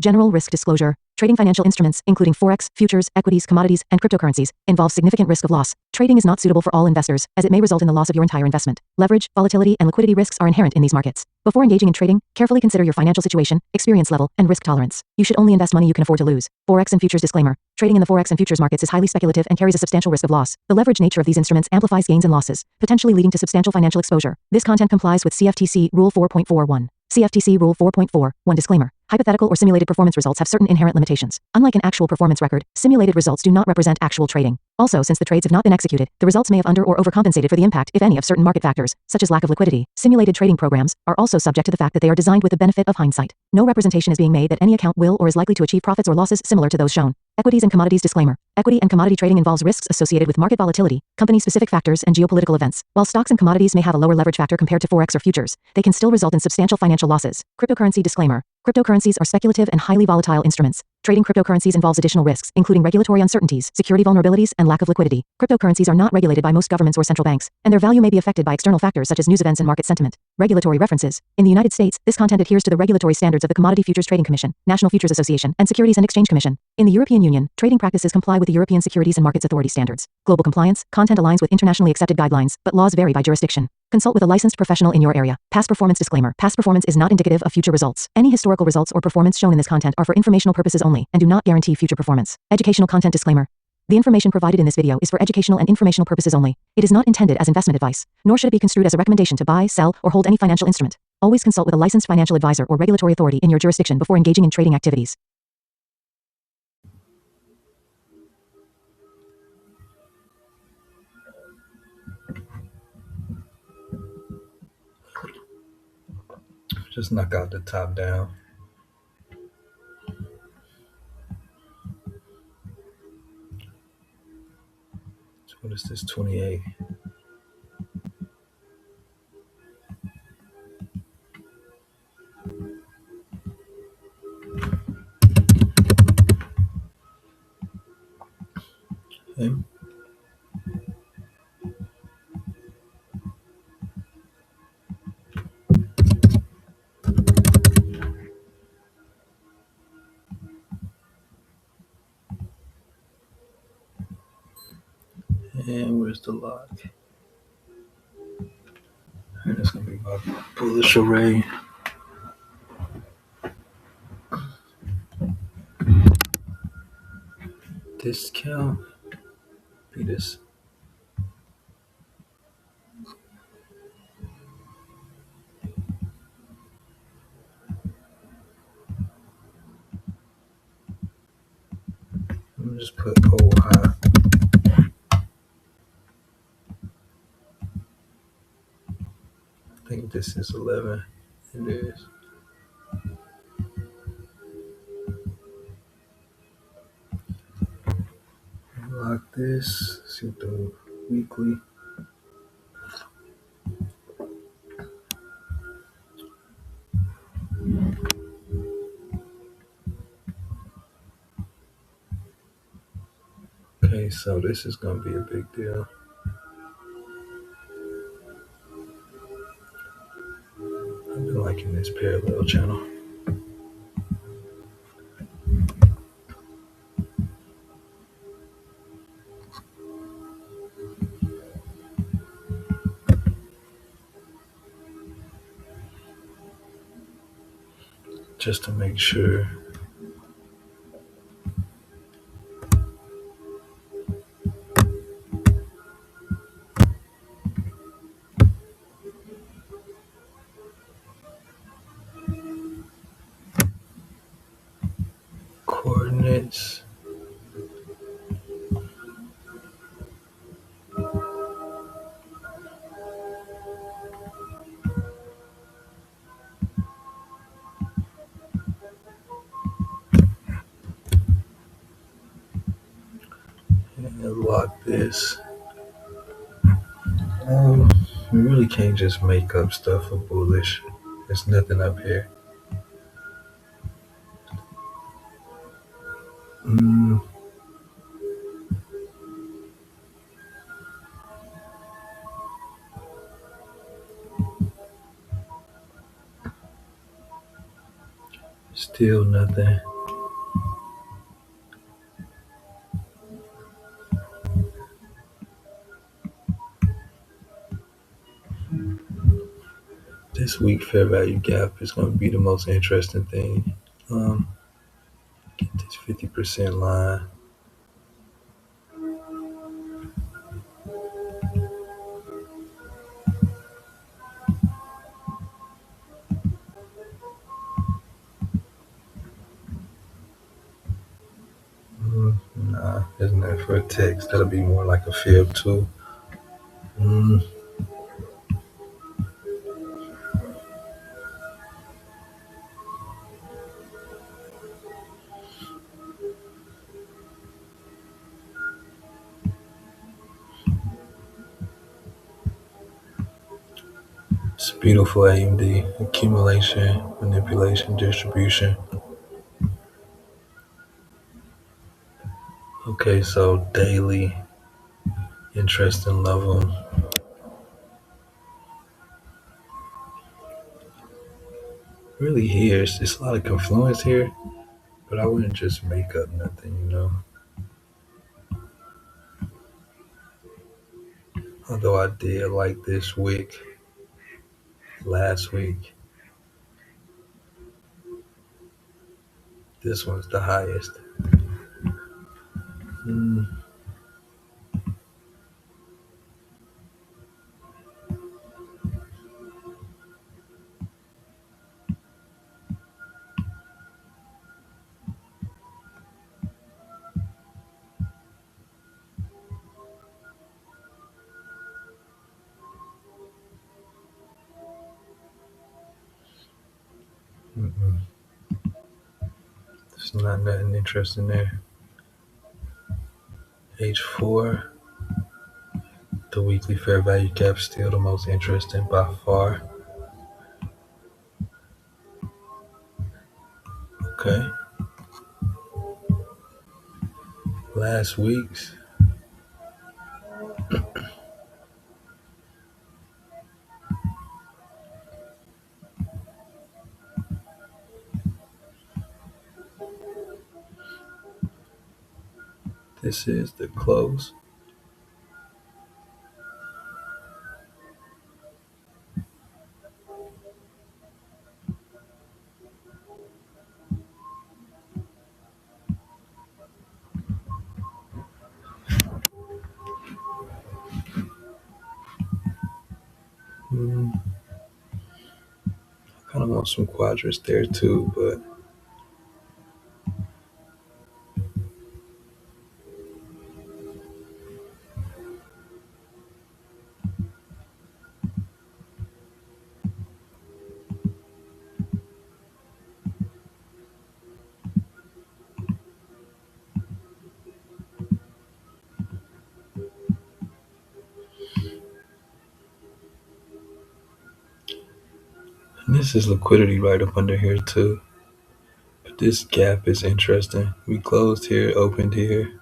General risk disclosure. Trading financial instruments, including forex, futures, equities, commodities, and cryptocurrencies, involves significant risk of loss. Trading is not suitable for all investors, as it may result in the loss of your entire investment. Leverage, volatility, and liquidity risks are inherent in these markets. Before engaging in trading, carefully consider your financial situation, experience level, and risk tolerance. You should only invest money you can afford to lose. Forex and futures disclaimer. Trading in the forex and futures markets is highly speculative and carries a substantial risk of loss. The leverage nature of these instruments amplifies gains and losses, potentially leading to substantial financial exposure. This content complies with CFTC Rule 4.41. CFTC Rule 4.41 disclaimer. Hypothetical or simulated performance results have certain inherent limitations. Unlike an actual performance record, simulated results do not represent actual trading. Also, since the trades have not been executed, the results may have under or overcompensated for the impact, if any, of certain market factors, such as lack of liquidity. Simulated trading programs are also subject to the fact that they are designed with the benefit of hindsight. No representation is being made that any account will or is likely to achieve profits or losses similar to those shown. Equities and commodities disclaimer. Equity and commodity trading involves risks associated with market volatility, company-specific factors, and geopolitical events. While stocks and commodities may have a lower leverage factor compared to forex or futures, they can still result in substantial financial losses. Cryptocurrency disclaimer. Cryptocurrencies are speculative and highly volatile instruments. Trading cryptocurrencies involves additional risks, including regulatory uncertainties, security vulnerabilities, and lack of liquidity. Cryptocurrencies are not regulated by most governments or central banks, and their value may be affected by external factors such as news events and market sentiment. Regulatory references. In the United States, this content adheres to the regulatory standards of the Commodity Futures Trading Commission, National Futures Association, and Securities and Exchange Commission. In the European Union, trading practices comply with the European Securities and Markets Authority standards. Global compliance, content aligns with internationally accepted guidelines, but laws vary by jurisdiction. Consult with a licensed professional in your area. Past performance disclaimer. Past performance is not indicative of future results. Any historical results or performance shown in this content are for informational purposes only and do not guarantee future performance. Educational content disclaimer. The information provided in this video is for educational and informational purposes only. It is not intended as investment advice, nor should it be construed as a recommendation to buy, sell, or hold any financial instrument. Always consult with a licensed financial advisor or regulatory authority in your jurisdiction before engaging in trading activities. Just knock out the top down. So what is this, 28? Okay. And where's the lock? And it's going to be my bullish array. Discount. Be this. Let me just put old high. I think this is 11. It is. Lock this. See what the weekly. Okay, so this is going to be a big deal. I've been liking this parallel channel. Just to make sure. Coordinates. And lock this. We really can't just make up stuff for bullish. There's nothing up here. Still nothing. This week fair value gap is going to be the most interesting thing. Um, get this 50% line. Nah, isn't that for a text? That'll be more like a fib too. Mm, it's beautiful AMD accumulation, manipulation, distribution. Okay, so daily interesting level. Really here, it's just a lot of confluence here, but I wouldn't just make up nothing. Although I did like this wick last week. This one's the highest. Mm, mm-mm. There's not nothing interesting there. H4, the weekly fair value gap, still the most interesting by far. Okay, last week's. This is the close. Mm, I kind of want some quadrants there too, but this is liquidity right up under here too. But this gap is interesting. We closed here, opened here.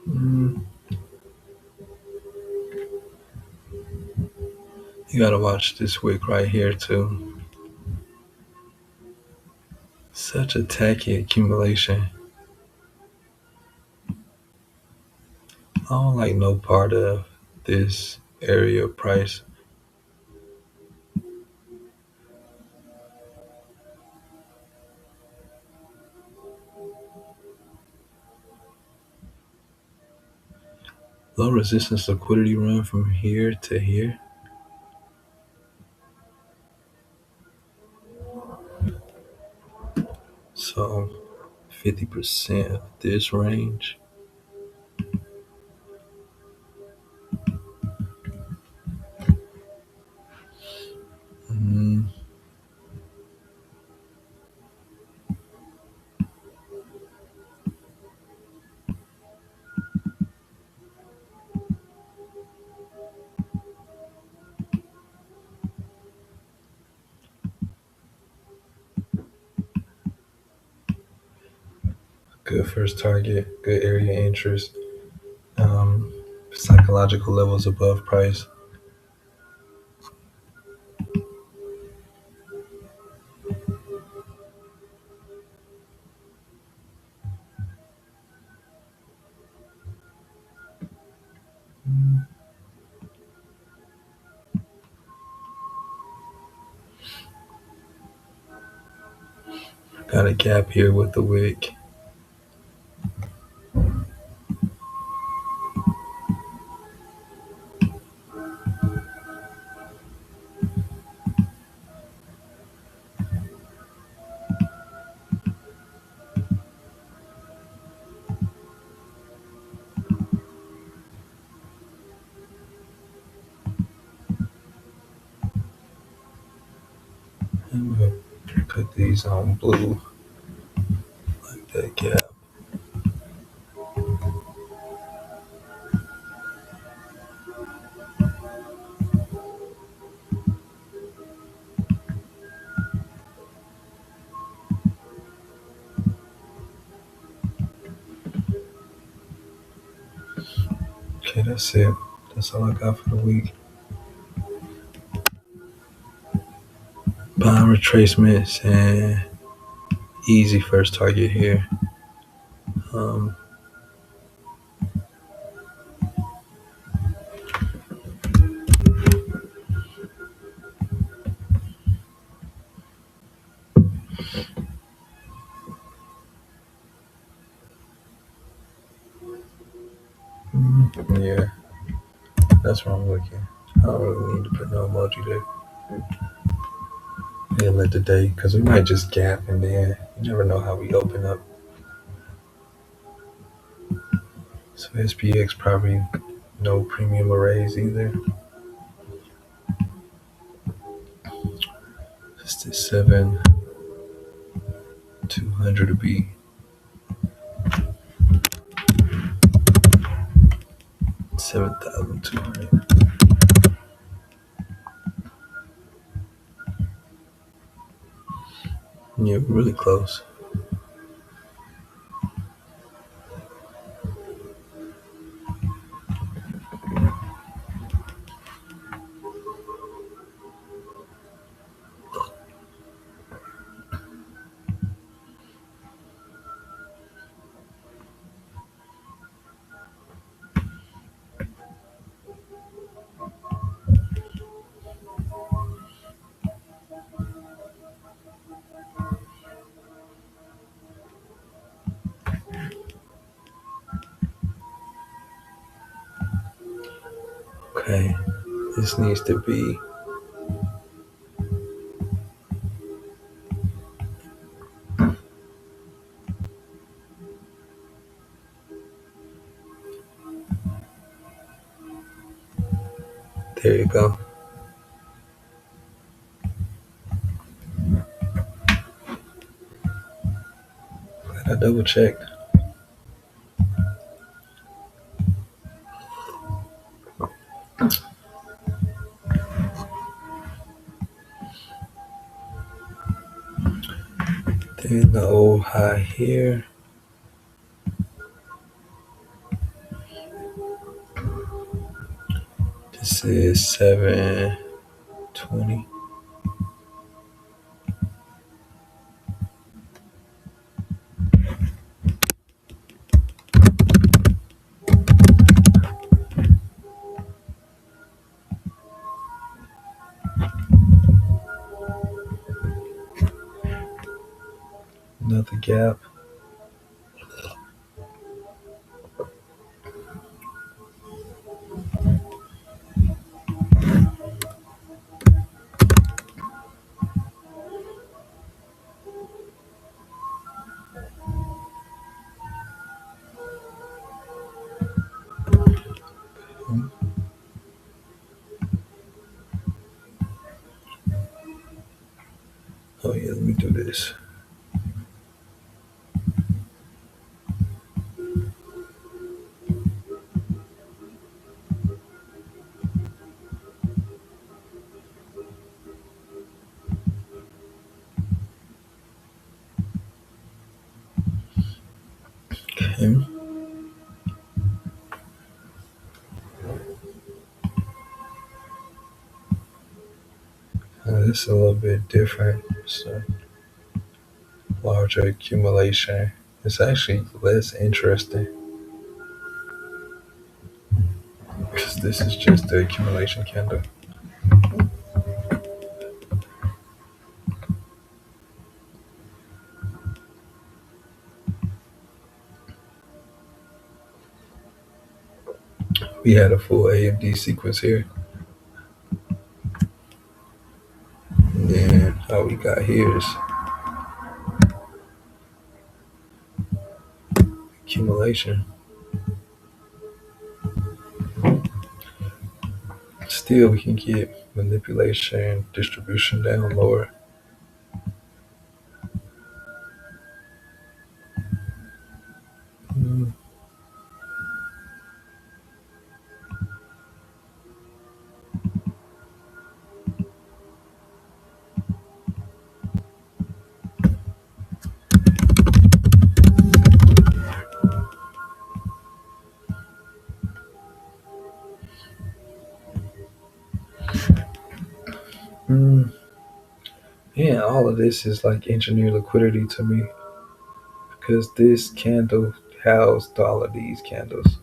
Mm, you gotta watch this wick right here too. Such a tacky accumulation. I don't like no part of this area of price. Low resistance liquidity run from here to here. So 50% of this range. Mm, Good first target, good area interest. Um, Psychological levels above price. Got a gap here with the wick. I'm gonna put these on blue like that gap. Okay, that's it. That's all I got for the week. Bond retracements and easy first target here. Um, yeah, that's where I'm looking. I don't really need to put no emoji there. And let the day, because we might just gap and then you never know how we open up. So SPX probably no premium arrays either. Just the 7,200 to be 7,200. Yeah, we're really close. Okay, this needs to be there. You go. Glad I double checked. Then the old high here. This is 720. Another gap. Oh yeah, let me do this. Okay. This is a little bit different. It's a larger accumulation. It's actually less interesting because this is just the accumulation candle. We had a full AMD sequence here. And then how we got here is accumulation. Still, we can get manipulation, distribution down lower. Mm, mm. Yeah, all of this is like engineer liquidity to me because this candle housed all of these candles.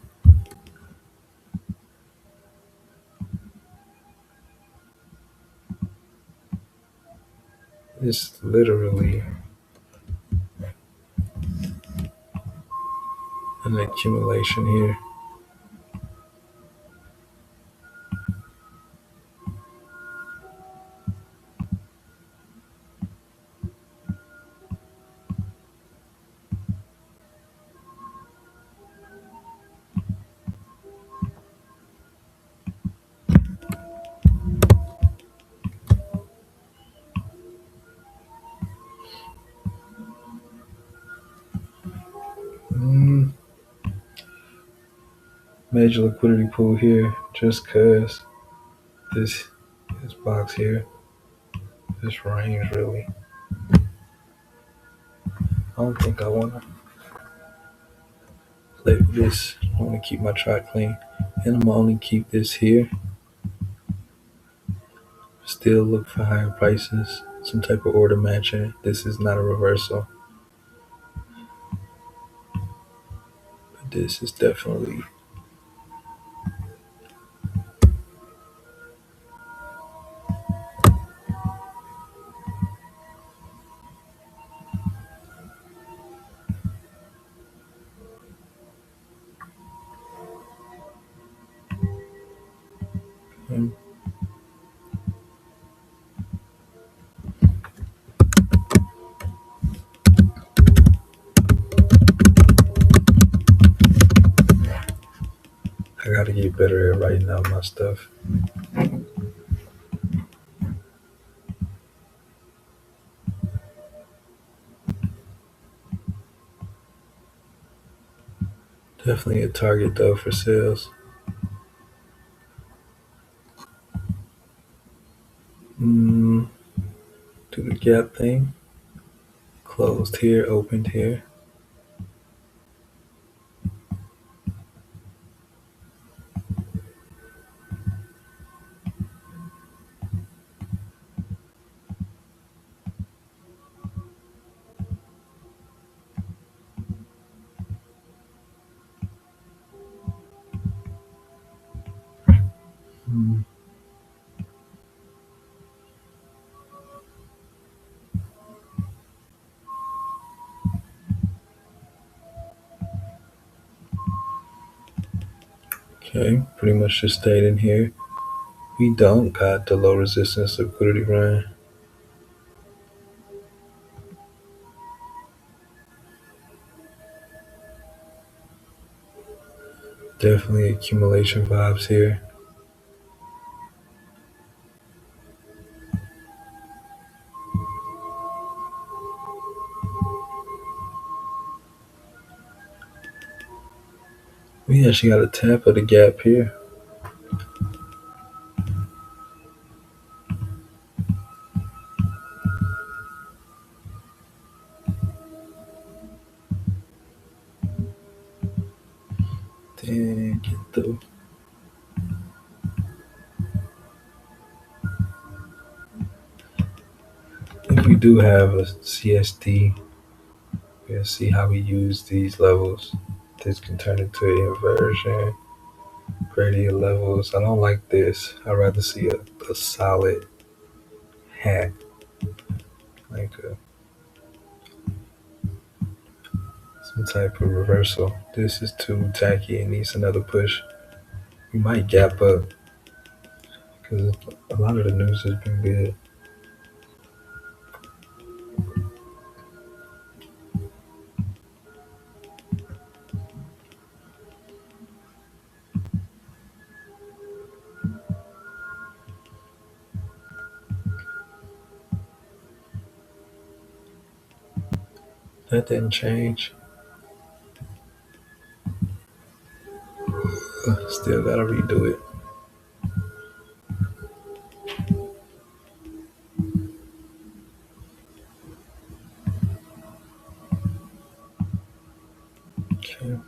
It's literally an accumulation here. Mm, major liquidity pool here just because this this box here, this range really. I don't think I want to play with this. I want to keep my chart clean. And I'm going to only keep this here. Still look for higher prices, some type of order matching. This is not a reversal, but this is definitely. um, I got to get better at writing out my stuff. Definitely a target though for sales. Mm, do the gap thing. Closed here, opened here. Mm, okay, pretty much just stayed in here. We don't got the low resistance liquidity run. Definitely accumulation vibes here. We actually got a tap of the gap here. and get the. If we do have a CST, we'll see how we use these levels. This can turn into inversion, gradient levels. I don't like this. I'd rather see a solid hat, like some type of reversal. This is too tacky and needs another push. We might gap up because a lot of the news has been good. That didn't change. Still gotta redo it. Okay.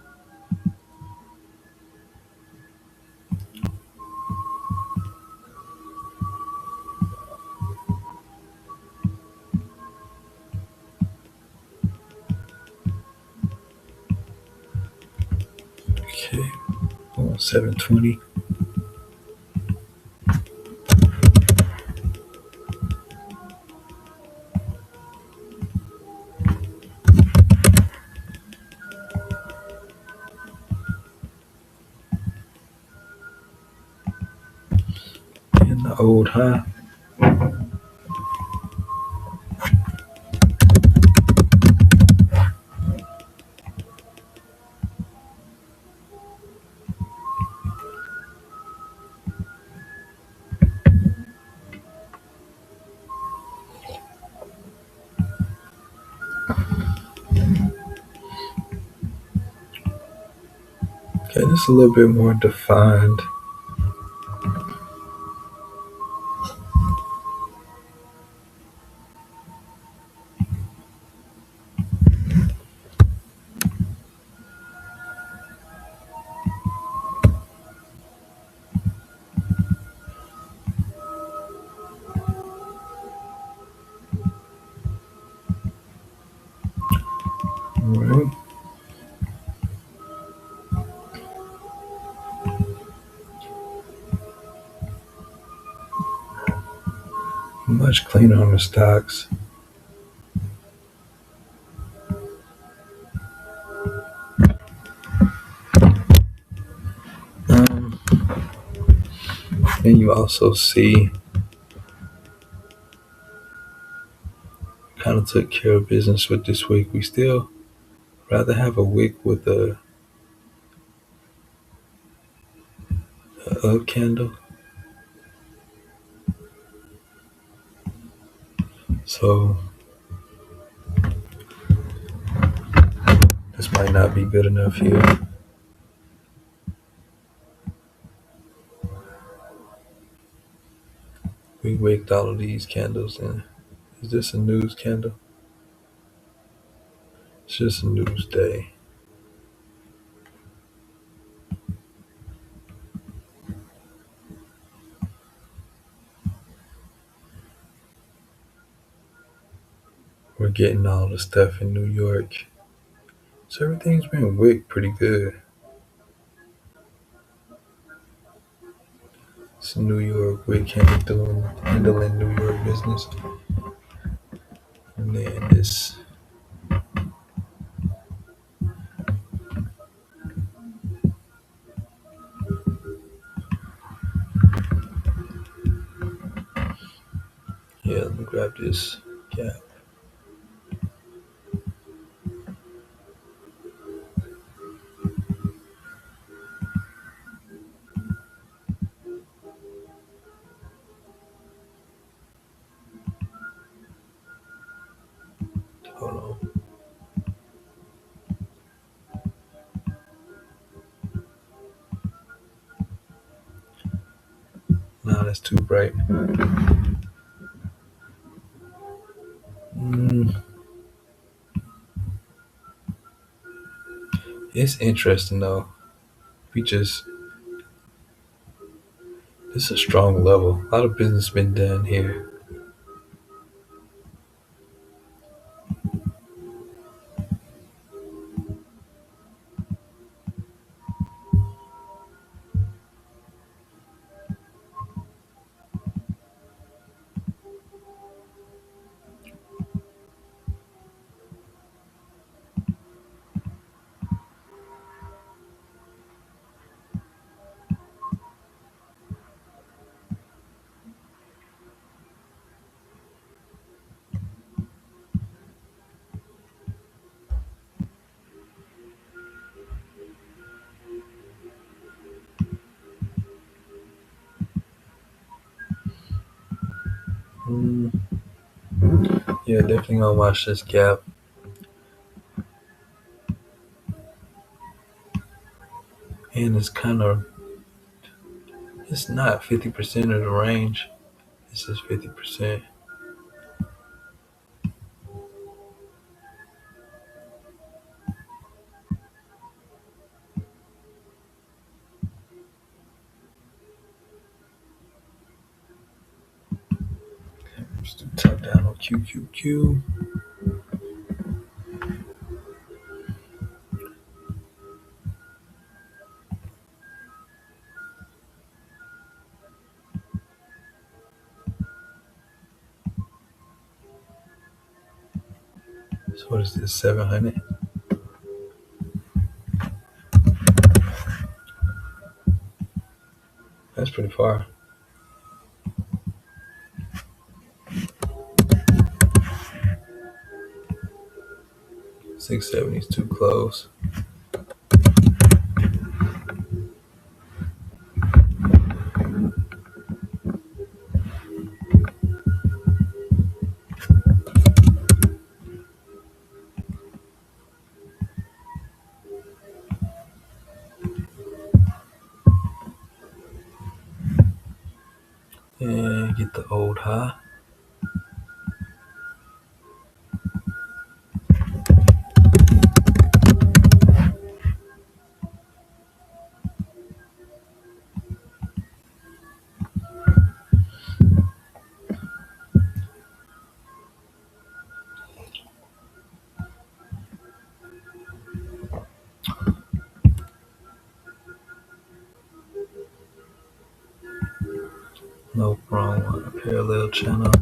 Okay. 720. And the old high. Okay, this is a little bit more defined. All right. Much cleaner on the stocks. Um, and you also see kind of took care of business with this wick. We still rather have a wick with a up candle. So this might not be good enough here. We wicked all of these candles in. Is this a news candle? It's just a news day. We're getting all the stuff in New York. So everything's been wicked pretty good. It's New York wick handling New York business. And then this, yeah, let me grab this gap. Hold on. Nah, that's too bright. Mm, it's interesting though. We just This is a strong level. A lot of business been done here. Mm, yeah, definitely gonna watch this gap. And it's not 50% of the range. It's just 50%. Let's do top down on QQQ. So what is this? 700. That's pretty far. 670 is too close. And get the old high. No, wrong one. Parallel channel.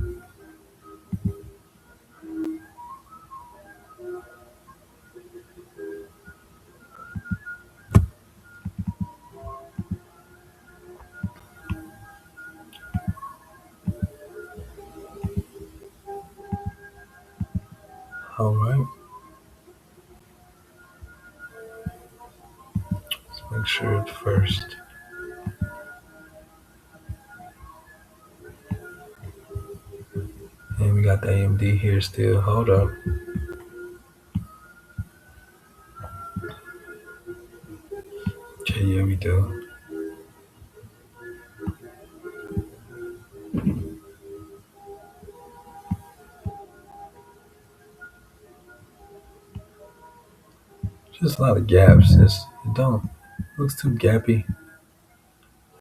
All right. Let's make sure it's first. And we got the AMD here still. Hold up. Okay, yeah, we do. Just a lot of gaps. It don't looks too gappy.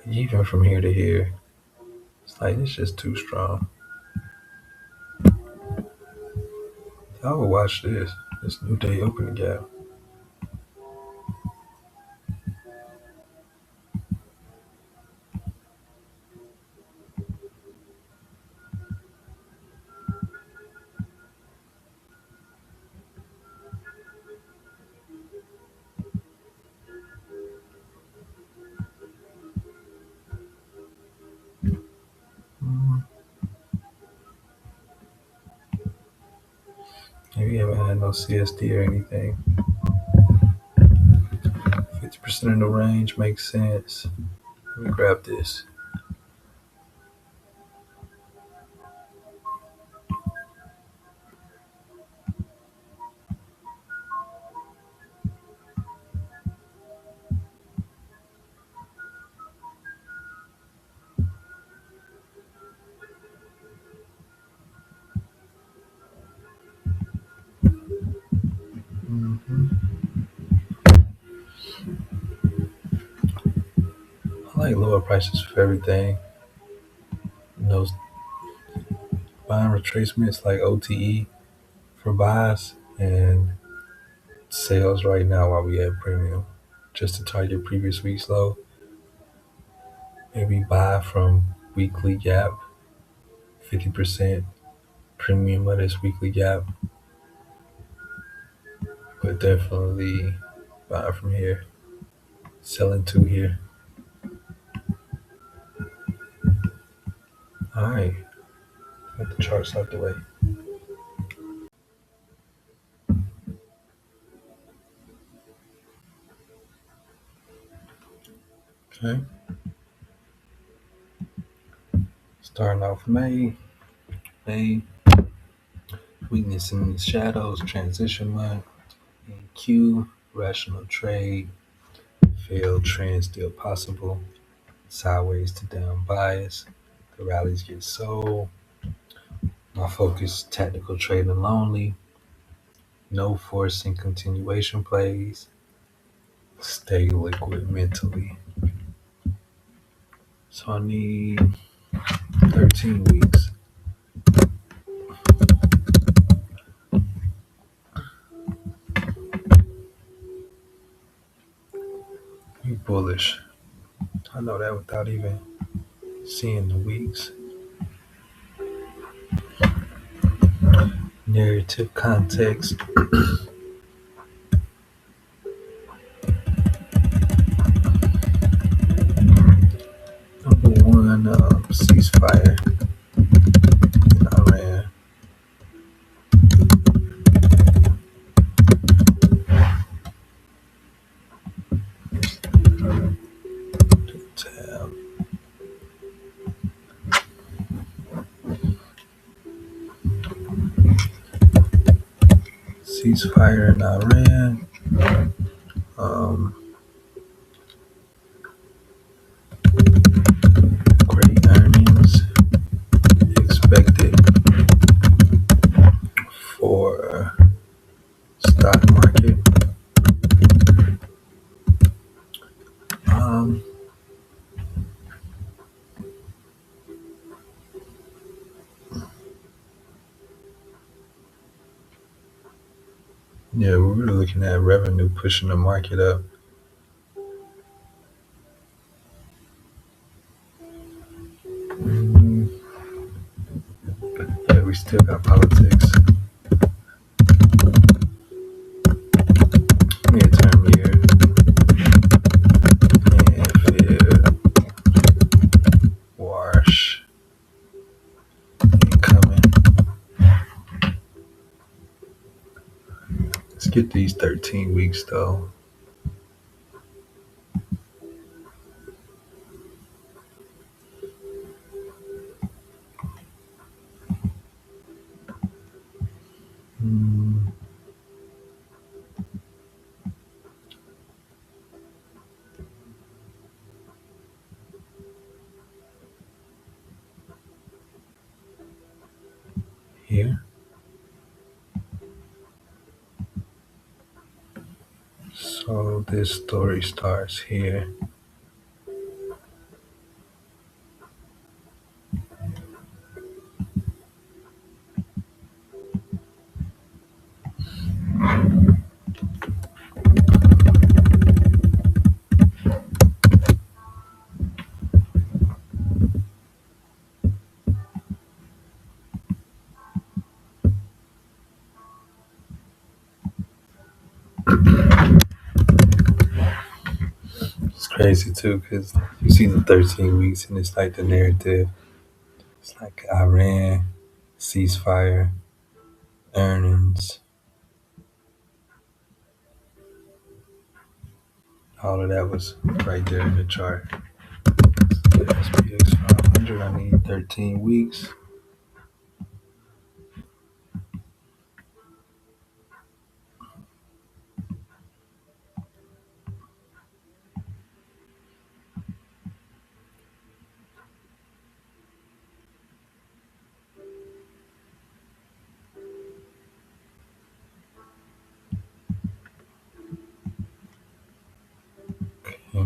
Even from here to here, it's like it's just too strong. I would watch this. This new day open the gap. Mm, maybe we haven't had no CSD or anything. 50% of the range makes sense. Let me grab this. Hmm. I like lower prices for everything. Those buying retracements like OTE for buys and sales right now while we have premium, just to target previous week's low. Maybe buy from weekly gap, 50% premium of this weekly gap, but definitely buy from here, selling to here. All right, get the charts out the way. Okay, starting off May, weakness in the shadows, transition month, and Q, rational trade, failed trend still possible, sideways to down bias, the rallies get sold, my focus tactical trading lonely, no forcing continuation plays, stay liquid mentally. So I need 13 weeks. Be bullish. I know that without even seeing the weeks. Narrative context. Number one, ceasefire in Iran. Tab. Ceasefire in Iran. Um, Great earnings expected for stock market. Um, yeah, we're really looking at revenue pushing the market up. Mm, yeah, we still got politics. Midterm year. And Fed wash incoming. Let's get these 13 weeks though. Mm, here. So this story starts here. It's crazy too because you see the 13 weeks and it's like the narrative. It's like Iran, ceasefire, earnings, all of that was right there in the chart. The SPX 500, I need 13 weeks. Okay.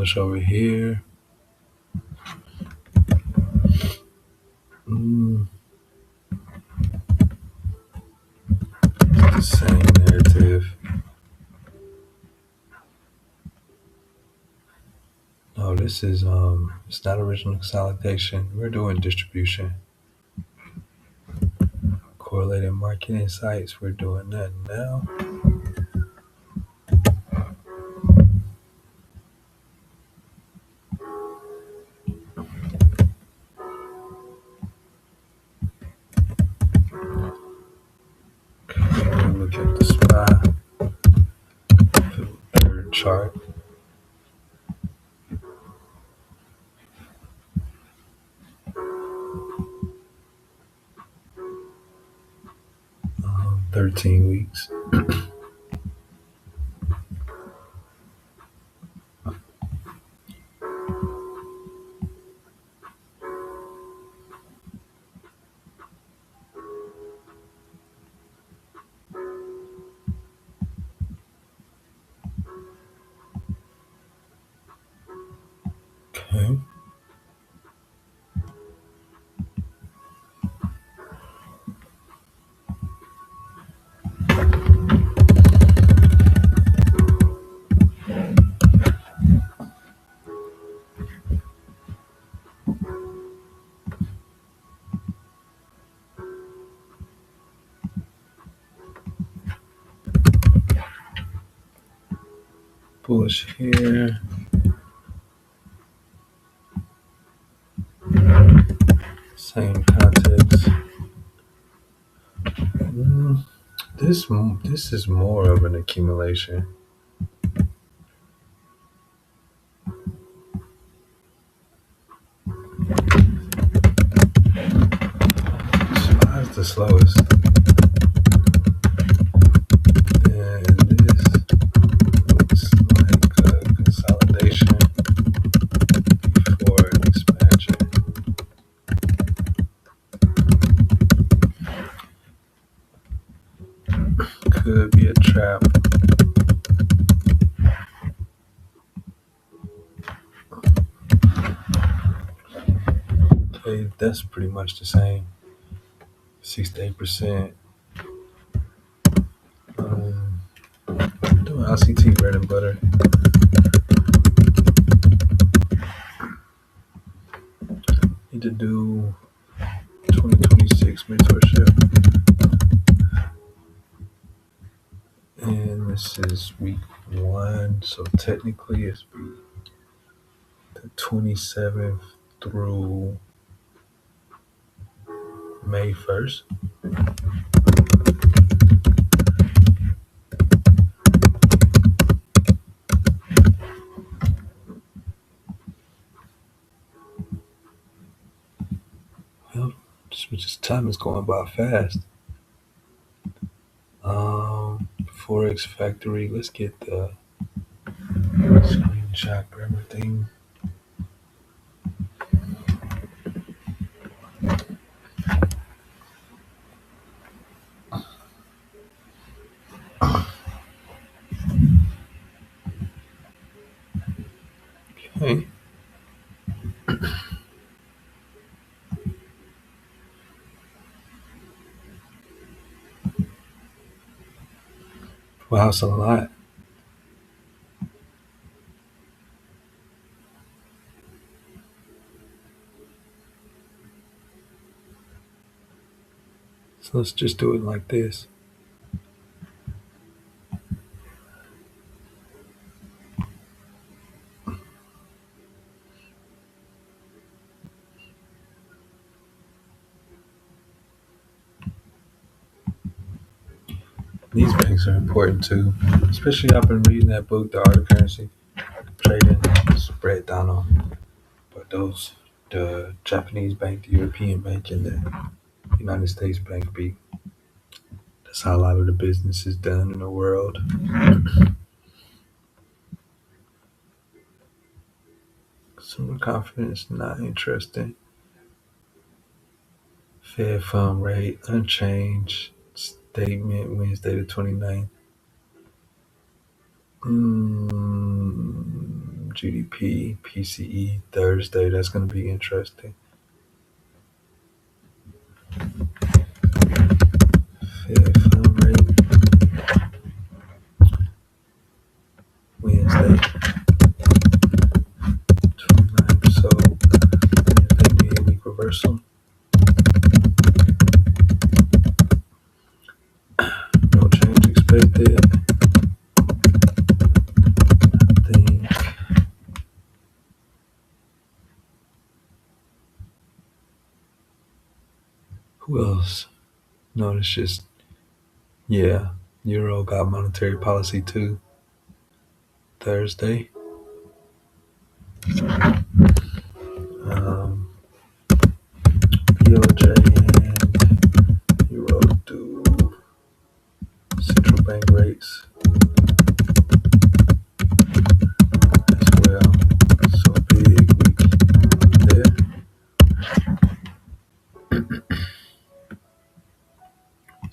bullish over here. Mm, the same narrative. No, this is it's not original consolidation. We're doing distribution. Correlated market insights. We're doing that now. Okay, look at the SPY, the third chart. Um, 13 weeks. Okay. Bullish here. Same context. This is more of an accumulation. That's the slowest. And this looks like a consolidation before an expansion. Could be a trap. Okay, that's pretty much the same. 6 to 8%. Doing LCT bread and butter. Need to do 2026 mentorship. And this is week 1, so technically it's the 27th through May 1st. Well, just time is going by fast. Forex Factory. Let's get the screenshot for everything. Okay. Wow, that's a lot. So let's just do it like this. These banks are important too, especially I've been reading that book, The Art of Currency Trading. Spread down on, but those the Japanese bank, the European bank, and the United States bank be. That's how a lot of the business is done in the world. Consumer confidence not interesting. Fed fund rate unchanged. Statement Wednesday the 29th. GDP, PCE Thursday. That's going to be interesting. Fed fund rate Wednesday, 29. So Wednesday be a week reversal. No change expected. I think who else? No, it's just Euro got monetary policy too. Thursday. Um, BOJ and Euro do central bank rates as well. So big week there.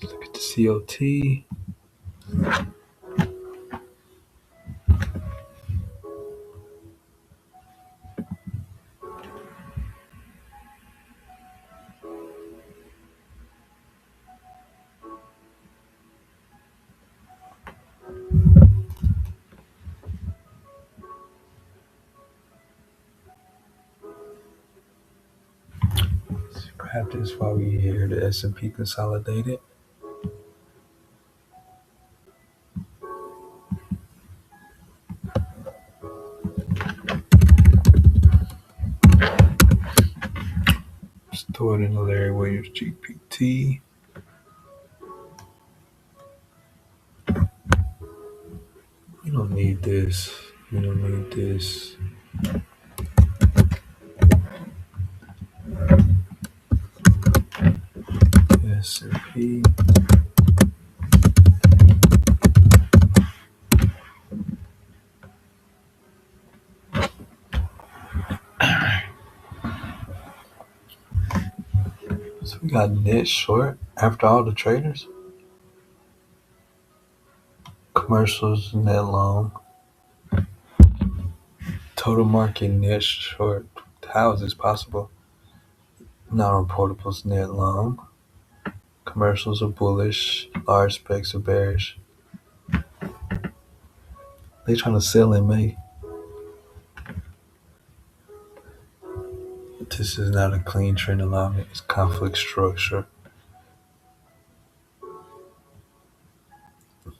Let's look at the COT. Let's grab this while we here. The S&P consolidated. Stored in the Larry Williams GPT. You don't need this. You don't need this. S&P. So we got net short after all the traders. Commercials net long. Total market net short. How is this possible? Non-reportables net long. Commercials are bullish. Large specs are bearish. They trying to sell in May. This is not a clean trend alignment. It's conflict structure.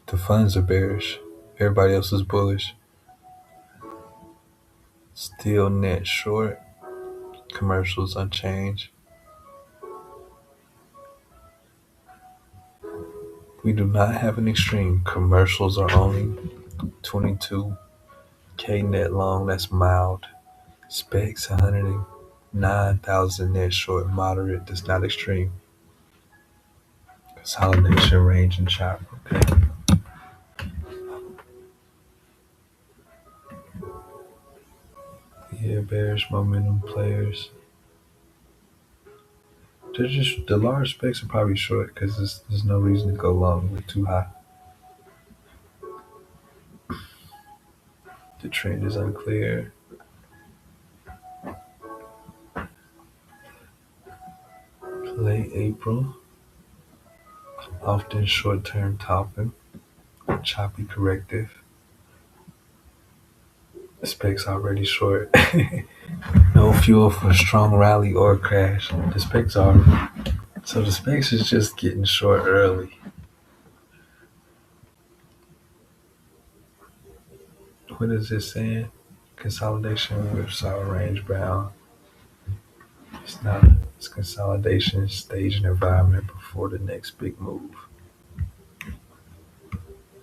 The funds are bearish. Everybody else is bullish. Still net short. Commercials unchanged. We do not have an extreme. Commercials are only 22K net long. That's mild. Specs 109,000 net short. Moderate. That's not extreme. Consolidation range and chop. Okay. Yeah, bearish momentum players. They're just the large specs are probably short because there's no reason to go long. We're too high. The trend is unclear. Late April. Often short-term topping. Choppy corrective. The specs already short. No fuel for a strong rally or crash. The specs is just getting short early. What is this saying? Consolidation with sour range brown. It's not. It's consolidation staging environment before the next big move.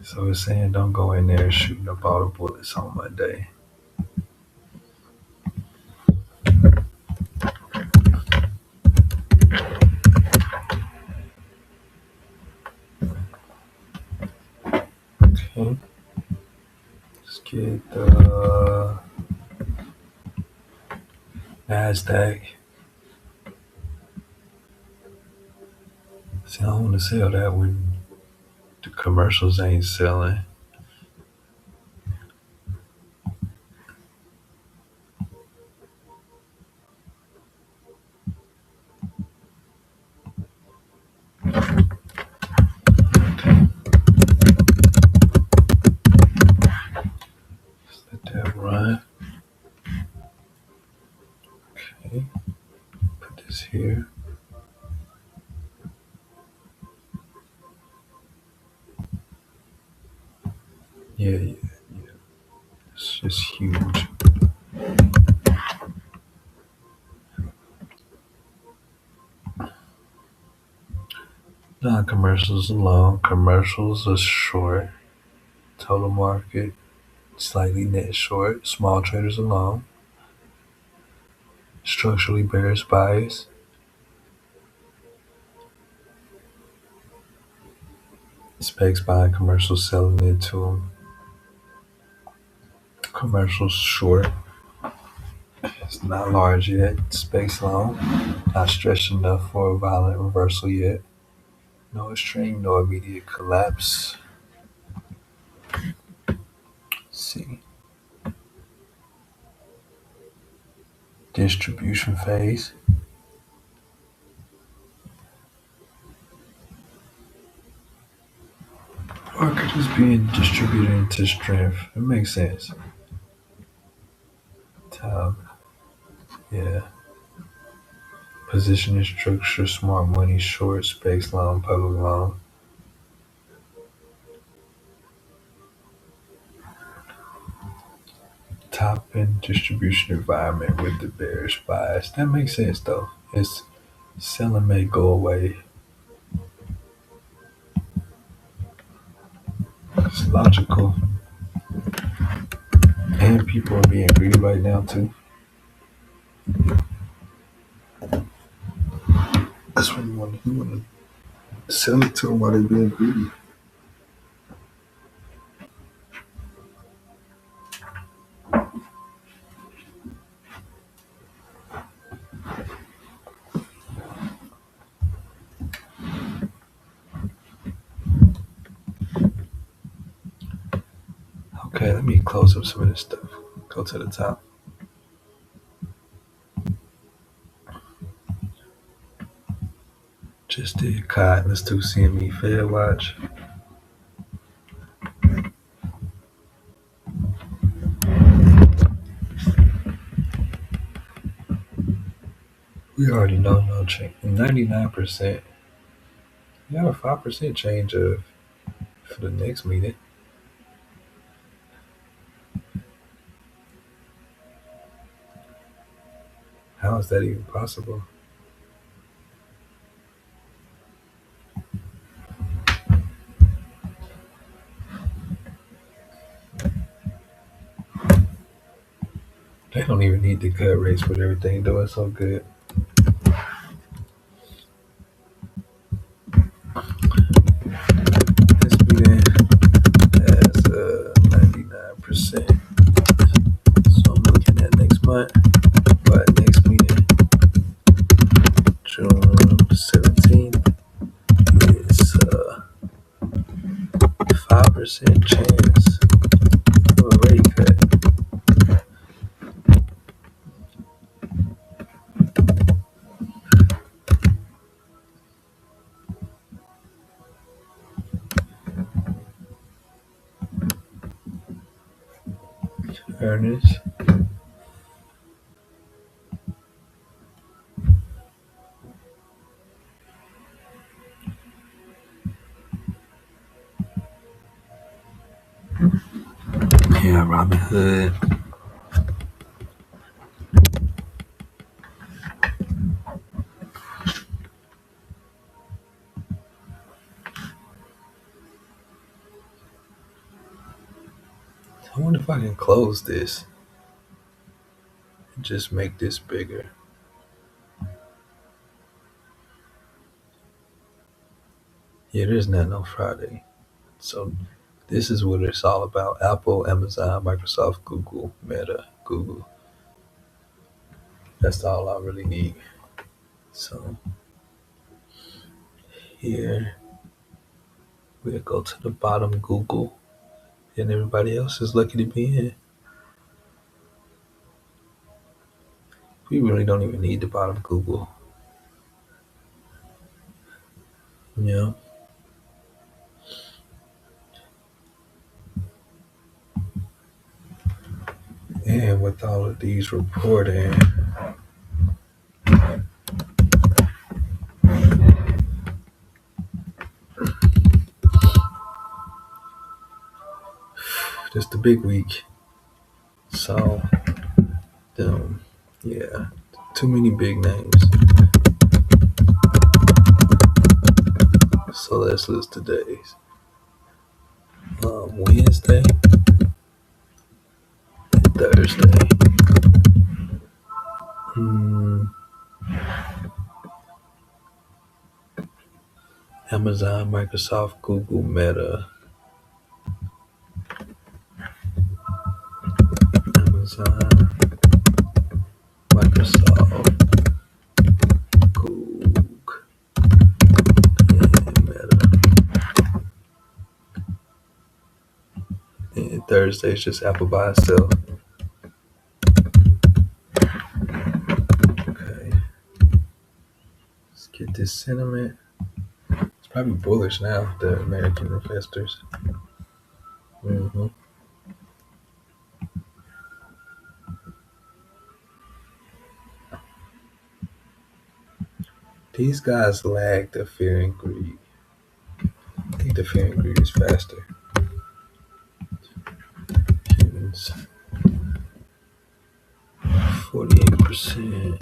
So it's saying don't go in there shooting up all the bullets on Monday. Okay. Let's get the NASDAQ. See, I don't want to sell that when the commercials ain't selling. Okay, put this here. Yeah, it's just huge. Non-commercials are long, commercials are short. Total market slightly net short. Small traders are long. Structurally bearish bias. Specs buying, commercials selling into them. Commercials short. It's not large yet. Specs long. Not stretched enough for a violent reversal yet. No extreme, no immediate collapse. Let's see. Distribution phase. Market is being distributed into strength. It makes sense. Top. Yeah. Positioning structure, smart money, short, specs long, public long. Top and distribution environment with the bearish bias. That makes sense though. It's selling may go away. It's logical. And people are being greedy right now too. That's what you want to sell it to them while they're being greedy. Okay, let me close up some of this stuff. Go to the top. Just did COD. Let's do CME Fed Watch. We already know no change. 99%. You got a 5% change of for the next meeting. How is that even possible? They don't even need the cut rates with everything doing so good. This meeting has 99%. So I'm looking at next month. But next meeting, June 17th, is 5% chance of a rate cut. Earnings. Yeah, Robinhood. I wonder if I can close this and just make this bigger. Yeah, there's not no Friday. So this is what it's all about. Apple, Amazon, Microsoft, Google, Meta, Google. That's all I really need. So here we'll go to the bottom, Google, and everybody else is lucky to be in. We really don't even need the bottom Google. Yeah. And with all of these reporting, it's the big week. So, yeah, too many big names. So let's list today's. Wednesday, Thursday. Amazon, Microsoft, Google, Meta. Amazon, Microsoft, Google, and Meta. And Thursday is just Apple by itself. Okay. Let's get this sentiment. It's probably bullish now, the American investors. These guys lag the fear and greed. I think the fear and greed is faster. Humans, 48%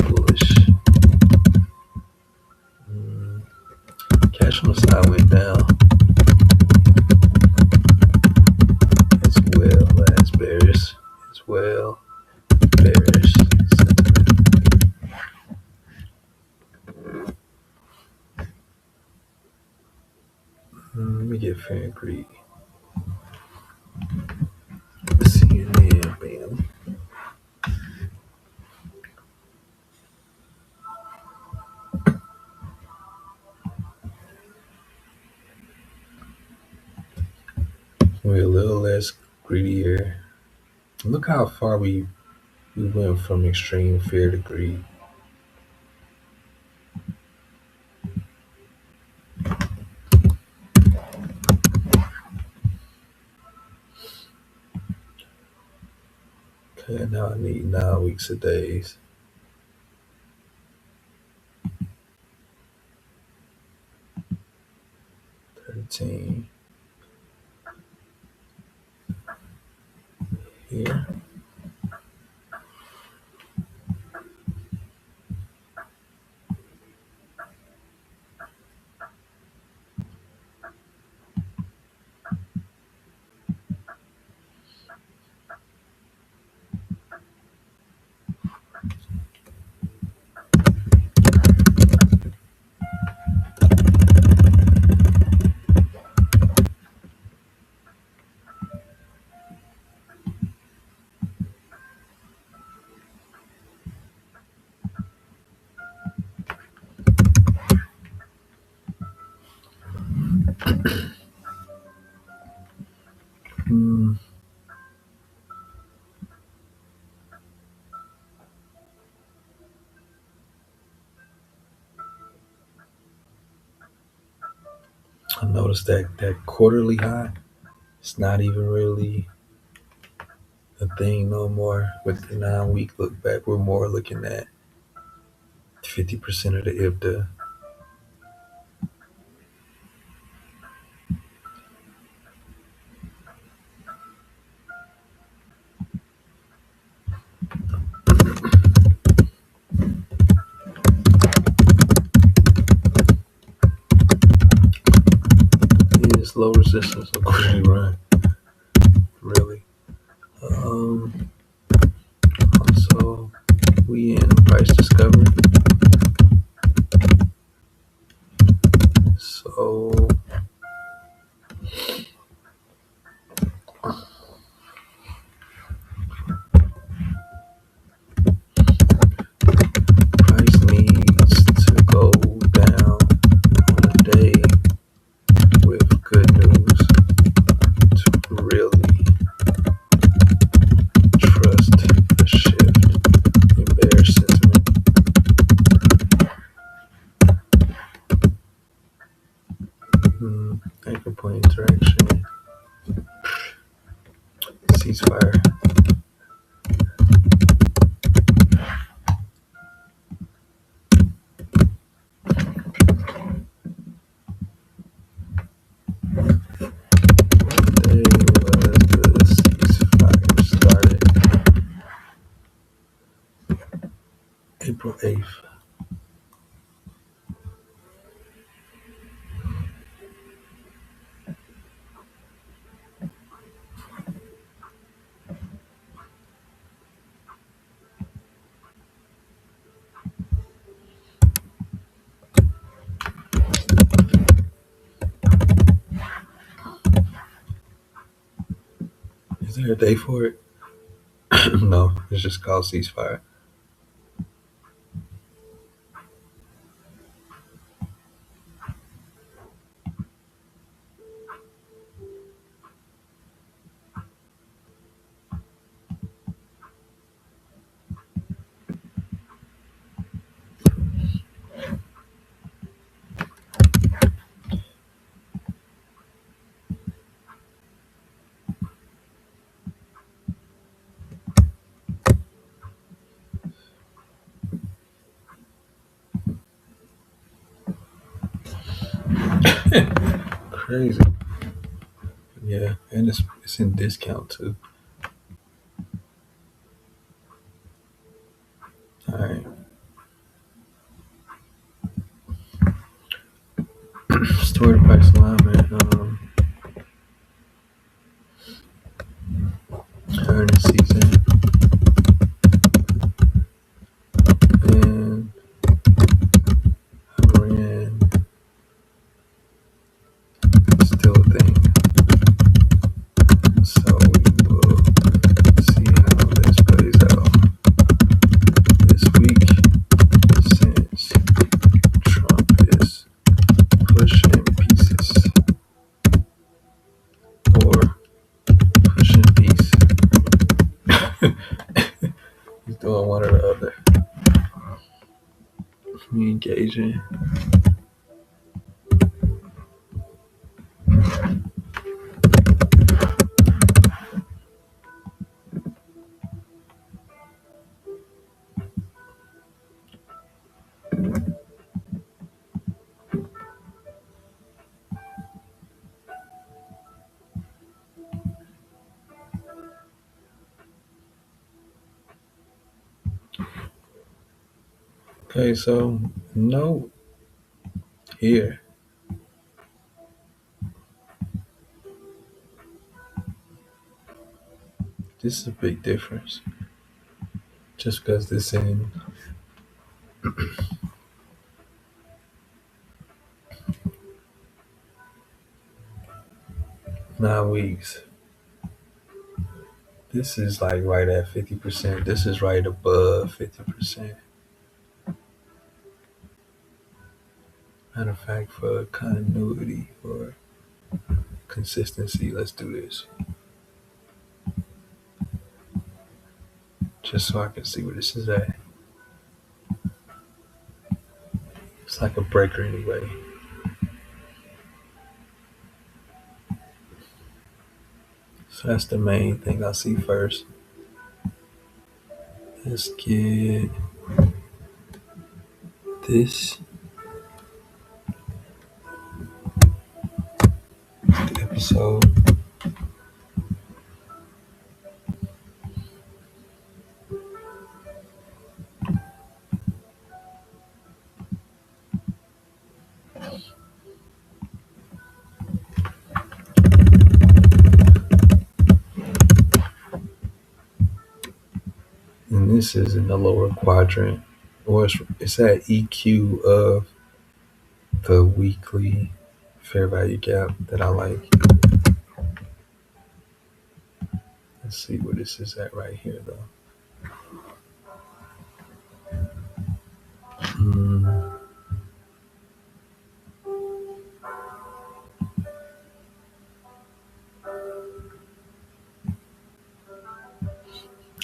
bullish. Cash on the side went down as well as bearish. Bearish sentiment. Let me get fear and greed. CNN, bam. We're a little less greedier. Look how far we went from extreme fear to greed. Okay, now I need 9 weeks of days. Here. I noticed that quarterly high, it's not even really a thing no more. With the 9-week look back, we're more looking at 50% of the IBDA. It's low resistance liquidity run. Really. Also, we in price discovery. So price needs to go down on a day with good news to really trust the shift in bearish sentiment. April 8th. Is there a day for it? No, it's just called ceasefire. Crazy. Yeah, and it's in discount too. All right. Story price alignment. Earnings season and Iran still a thing. So we will see how this plays out this week since Trump is pushing pieces or pushing peace. He's doing one or the other. We engaging. Okay, so note here. This is a big difference. Just because this in 9 weeks. This is like right at 50%. This is right above 50%. Matter of fact, for continuity or consistency, let's do this. Just so I can see where this is at. It's like a breaker anyway. So that's the main thing I see first. Let's get this episode. And this is in the lower quadrant, or it's at EQ of the weekly fair value gap that I like. Let's see where this is at right here, though.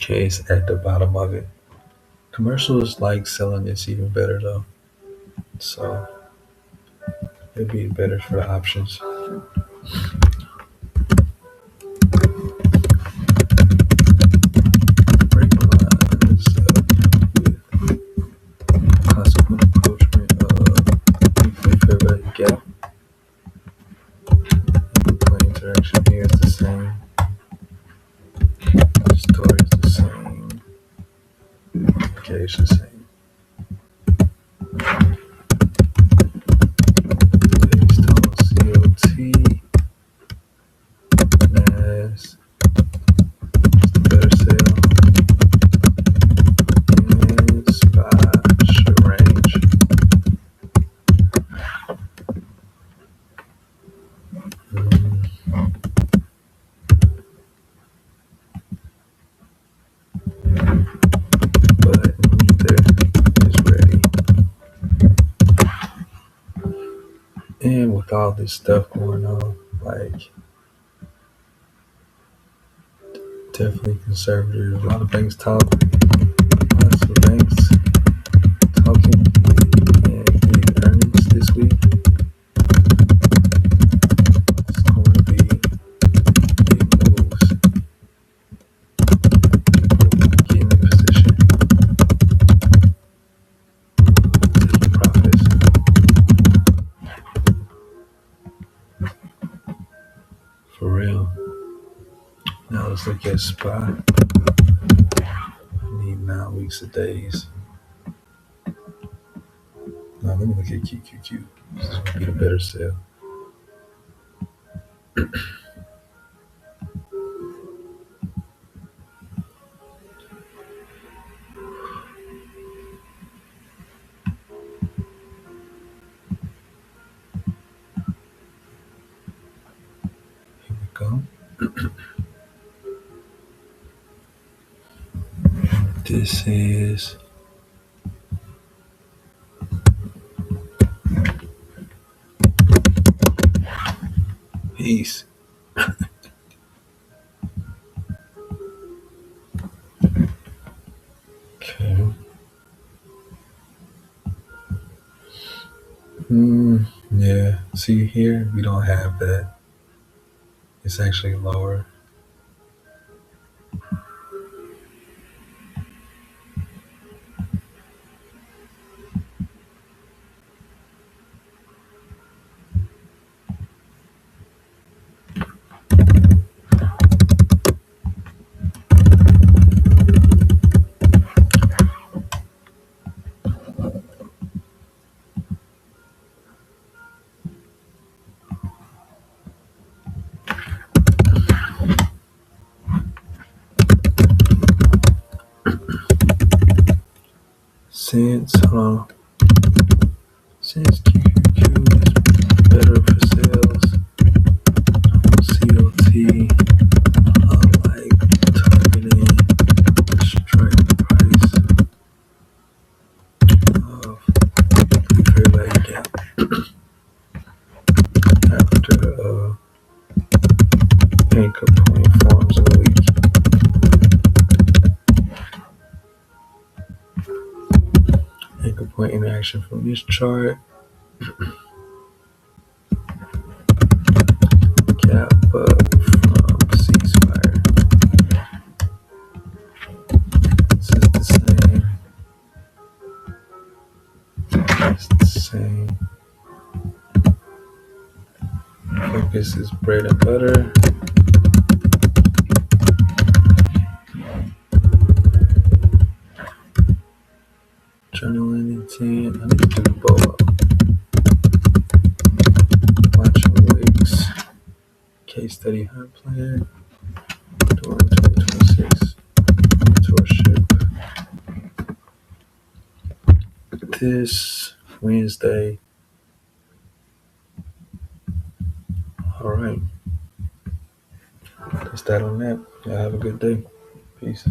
Okay, it's at the bottom of it. Commercials like selling this even better, though. So it'd be better for the options. Break lines with consequent approachment of weekly fair value gap. My interaction here is the same. The story is the same. Okay, it's the same. with all this stuff going on, like definitely conservative. A lot of banks talk, lots of banks talking and getting earnings this week. It's going to be big moves. Getting in position, taking profits. For real. Now let's look at SPY. I need 9 weeks of days. Now let me look at QQQ. This is going to be the better sell. Here we go. This is peace. Okay. Yeah. See here, we don't have that. It's actually lower. Since since QQQ is better for sales, COT, I like targeting strike price of fair value gap after anchor point forms in a week. Anchor point interaction from this chart. Gap up from ceasefire. This is the same. It's the same. Focus is bread and butter. Journaling intent. I need to do the bow up. Watching wicks. Case study hunt plan. During 2026. Mentorship. This Wednesday. All right. That's that on that. Y'all have a good day. Peace.